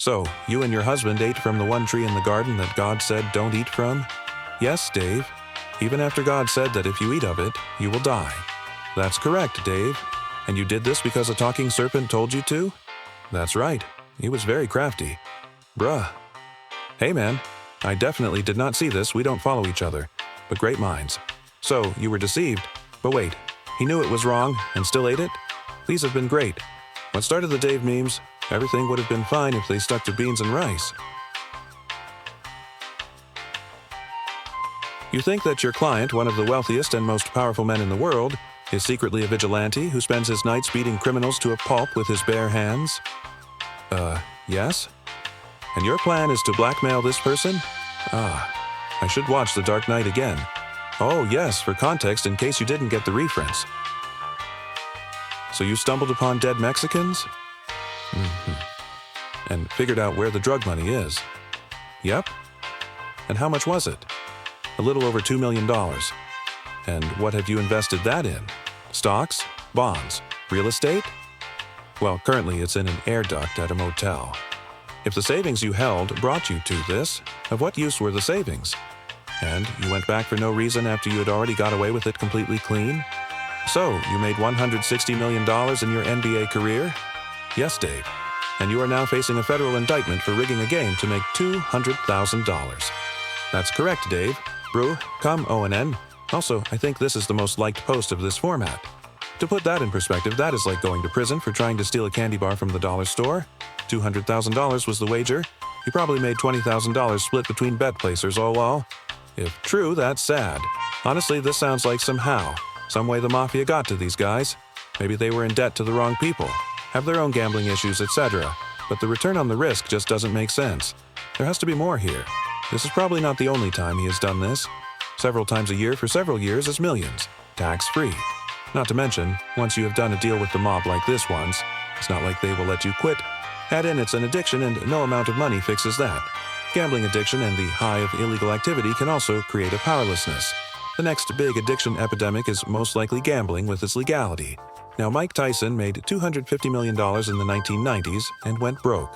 So, you and your husband ate from the one tree in the garden that God said don't eat from? Yes, Dave. Even after God said that if you eat of it, you will die. That's correct, Dave. And you did this because a talking serpent told you to? That's right. He was very crafty. Bruh. Hey man, I definitely did not see this, we don't follow each other. But great minds. So, you were deceived. But wait, he knew it was wrong and still ate it? These have been great. What started the Dave memes? Everything would have been fine if they stuck to beans and rice. You think that your client, one of the wealthiest and most powerful men in the world, is secretly a vigilante who spends his nights beating criminals to a pulp with his bare hands? Yes? And your plan is to blackmail this person? I should watch The Dark Knight again. Oh yes, for context in case you didn't get the reference. So you stumbled upon dead Mexicans? And figured out where the drug money is? Yep. And how much was it? A little over $2 million. And what have you invested that in? Stocks? Bonds? Real estate? Well, currently it's in an air duct at a motel. If the savings you held brought you to this, of what use were the savings? And you went back for no reason after you had already got away with it completely clean? So, you made $160 million in your NBA career? Yes, Dave. And you are now facing a federal indictment for rigging a game to make $200,000. That's correct, Dave. Brew, come ONN. Also, I think this is the most liked post of this format. To put that in perspective, that is like going to prison for trying to steal a candy bar from the dollar store. $200,000 was the wager. You probably made $20,000 split between bet placers, oh well. If true, that's sad. Honestly, this sounds like some way the mafia got to these guys. Maybe they were in debt to the wrong people, have their own gambling issues, etc. But the return on the risk just doesn't make sense. There has to be more here. This is probably not the only time he has done this. Several times a year for several years is millions, tax-free. Not to mention, once you have done a deal with the mob like this once, it's not like they will let you quit. Add in it's an addiction and no amount of money fixes that. Gambling addiction and the high of illegal activity can also create a powerlessness. The next big addiction epidemic is most likely gambling with its legality. Now, Mike Tyson made $250 million in the 1990s and went broke.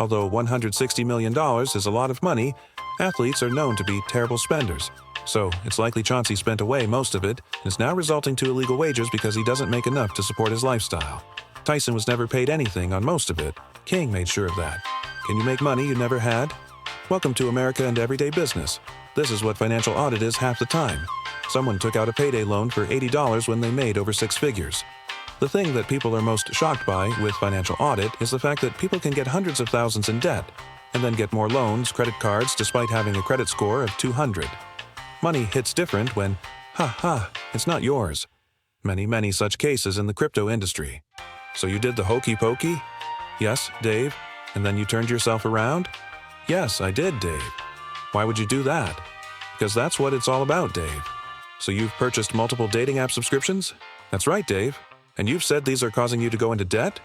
Although $160 million is a lot of money, athletes are known to be terrible spenders. So, it's likely Chauncey spent away most of it and is now resulting to illegal wagers because he doesn't make enough to support his lifestyle. Tyson was never paid anything on most of it. King made sure of that. Can you make money you never had? Welcome to America and everyday business. This is what financial audit is half the time. Someone took out a payday loan for $80 when they made over 6 figures. The thing that people are most shocked by with financial audit is the fact that people can get hundreds of thousands in debt and then get more loans, credit cards, despite having a credit score of 200. Money hits different when, it's not yours. Many such cases in the crypto industry. So you did the hokey pokey? Yes, Dave. And then you turned yourself around? Yes, I did, Dave. Why would you do that? Because that's what it's all about, Dave. So you've purchased multiple dating app subscriptions? That's right, Dave. And you've said these are causing you to go into debt?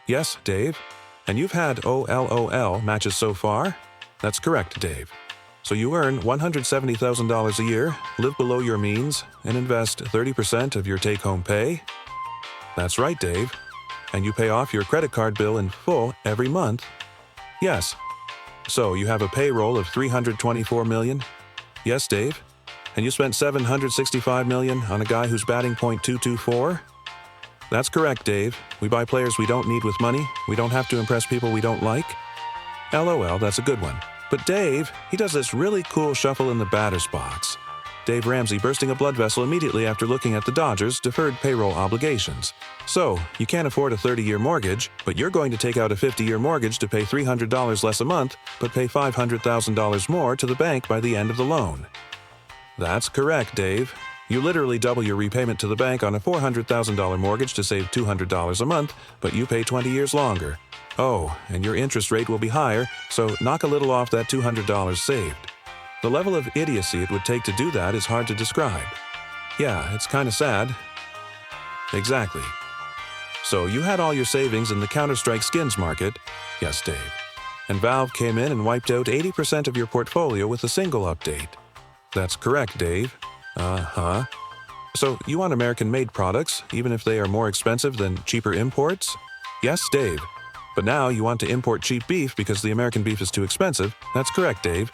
Yes, Dave. And you've had OLOL matches so far? That's correct, Dave. So you earn $170,000 a year, live below your means, and invest 30% of your take-home pay? That's right, Dave. And you pay off your credit card bill in full every month? Yes. So you have a payroll of $324 million? Yes, Dave. And you spent $765 million on a guy who's batting .224? That's correct, Dave. We buy players we don't need with money. We don't have to impress people we don't like. LOL, that's a good one. But Dave, he does this really cool shuffle in the batter's box. Dave Ramsey bursting a blood vessel immediately after looking at the Dodgers' deferred payroll obligations. So, you can't afford a 30-year mortgage, but you're going to take out a 50-year mortgage to pay $300 less a month, but pay $500,000 more to the bank by the end of the loan. That's correct, Dave. You literally double your repayment to the bank on a $400,000 mortgage to save $200 a month, but you pay 20 years longer. Oh, and your interest rate will be higher, so knock a little off that $200 saved. The level of idiocy it would take to do that is hard to describe. Yeah, it's kinda sad. Exactly. So you had all your savings in the Counter-Strike skins market? Yes, Dave. And Valve came in and wiped out 80% of your portfolio with a single update. That's correct, Dave. So you want American-made products, even if they are more expensive than cheaper imports? Yes, Dave. But now you want to import cheap beef because the American beef is too expensive. That's correct, Dave.